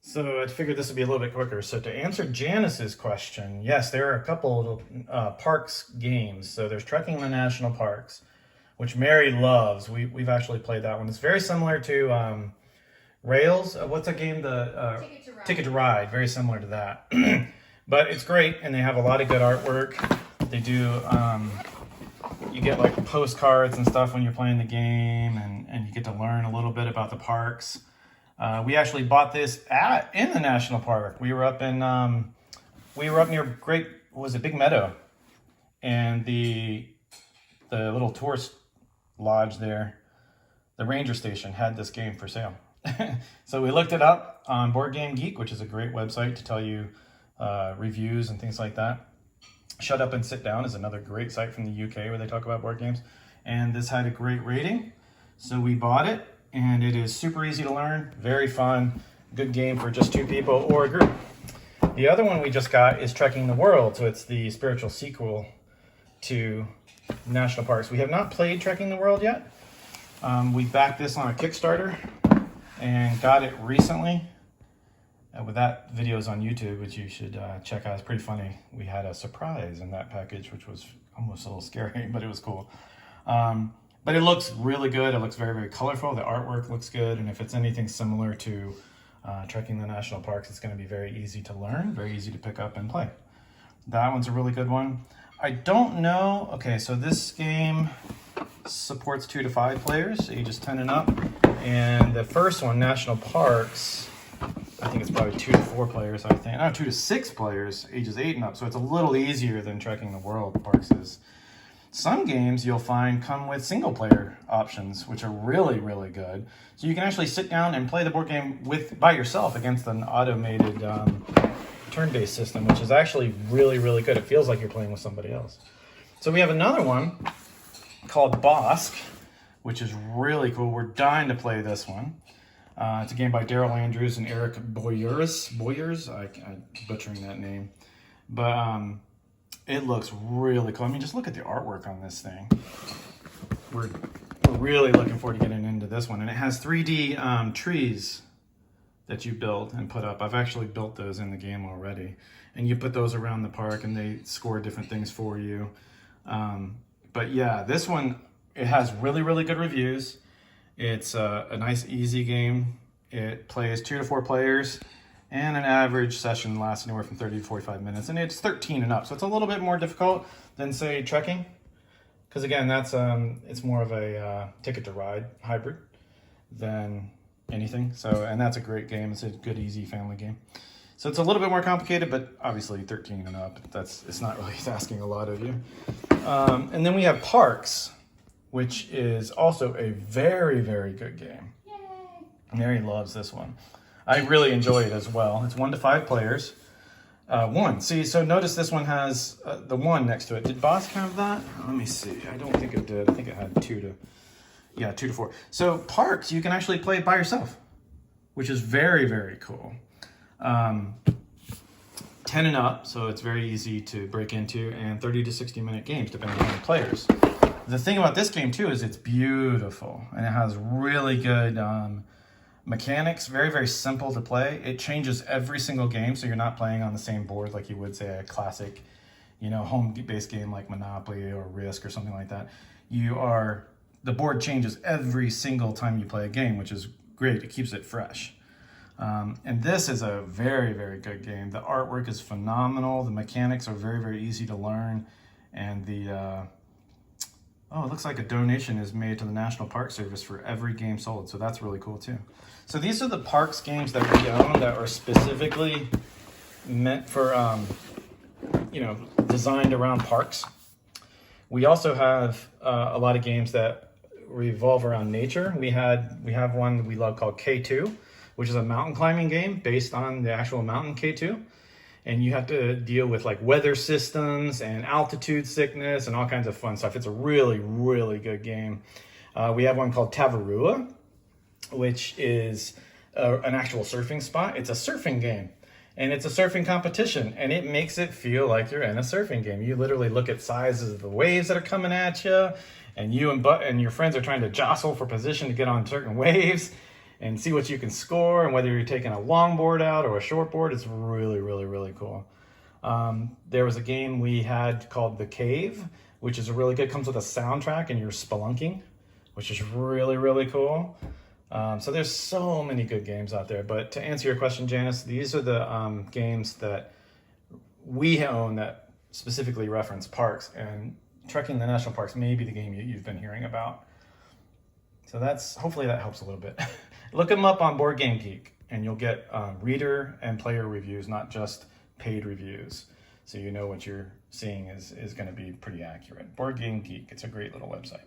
So I figured this would be a little bit quicker. So to answer Janice's question, yes, there are a couple parks games. So there's Trekking in the National Parks, which Mary loves. We've actually played that one. It's very similar to Rails. What's a game? The Ticket to Ride. Very similar to that. But it's great, and they have a lot of good artwork. They do. You get like postcards and stuff when you're playing the game, and you get to learn a little bit about the parks. We actually bought this in the national park. We were up near Big Meadow, and the little tourist lodge there, the ranger station had this game for sale. So we looked it up on Board Game Geek, which is a great website to tell you reviews and things like that. Shut Up and Sit Down is another great site from the UK where they talk about board games. And this had a great rating, so we bought it. And it is super easy to learn, very fun, good game for just two people or a group. The other one we just got is Trekking the World, so it's the spiritual sequel to National Parks. We have not played Trekking the World yet. We backed this on a Kickstarter and got it recently. With that video is on YouTube, which you should check out. It's pretty funny. We had a surprise in that package, which was almost a little scary, but it was cool. But it looks really good. It looks very, very colorful. The artwork looks good. And if it's anything similar to Trekking the National Parks, it's going to be very easy to learn, very easy to pick up and play. That one's a really good one. I don't know. Okay, so this game supports 2 to 5 players, ages 10 and up. And the first one, National Parks, I think it's probably 2 to 4 players, I think. No, 2 to 6 players, ages 8 and up. So it's a little easier than Trekking the World Parks is. Some games you'll find come with single player options, which are really, really good. So you can actually sit down and play the board game by yourself against an automated turn-based system, which is actually really, really good. It feels like you're playing with somebody else. So we have another one called Bossk, which is really cool. We're dying to play this one. It's a game by Daryl Andrews and Eric Boyers. I'm butchering that name. But it looks really cool. I mean, just look at the artwork on this thing. We're really looking forward to getting into this one. And it has 3D trees that you build and put up. I've actually built those in the game already. And you put those around the park and they score different things for you. But yeah, this one, it has really, really good reviews. It's a nice, easy game. It plays 2 to 4 players. And an average session lasts anywhere from 30 to 45 minutes. And it's 13 and up, so it's a little bit more difficult than, say, Trekking. Because, again, that's it's more of a Ticket to Ride hybrid than anything. So, and that's a great game. It's a good, easy family game. So it's a little bit more complicated, but obviously 13 and up, it's not really asking a lot of you. And then we have Parks, which is also a very, very good game. Yay! Mary loves this one. I really enjoy it as well. It's 1 to 5 players. 1. See, so notice this one has the 1 next to it. Did Bossk have that? Let me see. I don't think it did. I think it had 2 to 4. So Parks, you can actually play it by yourself, which is very, very cool. 10 and up, so it's very easy to break into, and 30 to 60-minute games, depending on the players. The thing about this game, too, is it's beautiful, and it has really good mechanics, very, very simple to play. It changes every single game, so you're not playing on the same board like you would, say, a classic, home-based game like Monopoly or Risk or something like that. The board changes every single time you play a game, which is great. It keeps it fresh. And this is a very, very good game. The artwork is phenomenal. The mechanics are very, very easy to learn. And it looks like a donation is made to the National Park Service for every game sold. So that's really cool too. So these are the Parks games that we own that are specifically meant for, designed around parks. We also have a lot of games that revolve around nature. We have one we love called K2, which is a mountain climbing game based on the actual mountain K2. And you have to deal with like weather systems and altitude sickness and all kinds of fun stuff. It's a really, really good game. We have one called Tavarua, which is an actual surfing spot. It's a surfing game. And it's a surfing competition, and it makes it feel like you're in a surfing game. You literally look at sizes of the waves that are coming at you, and you and your friends are trying to jostle for position to get on certain waves. and see what you can score, and whether you're taking a long board out or a short board. It's really, really, really cool. There was a game we had called The Cave, which is really good. Comes with a soundtrack and you're spelunking, which is really, really cool. So there's so many good games out there. But to answer your question, Janice, these are the games that we own that specifically reference parks, and Trekking the National Parks may be the game you've been hearing about. So hopefully that helps a little bit. Look them up on Board Game Geek, and you'll get reader and player reviews, not just paid reviews. So you know what you're seeing is going to be pretty accurate. Board Game Geek, it's a great little website.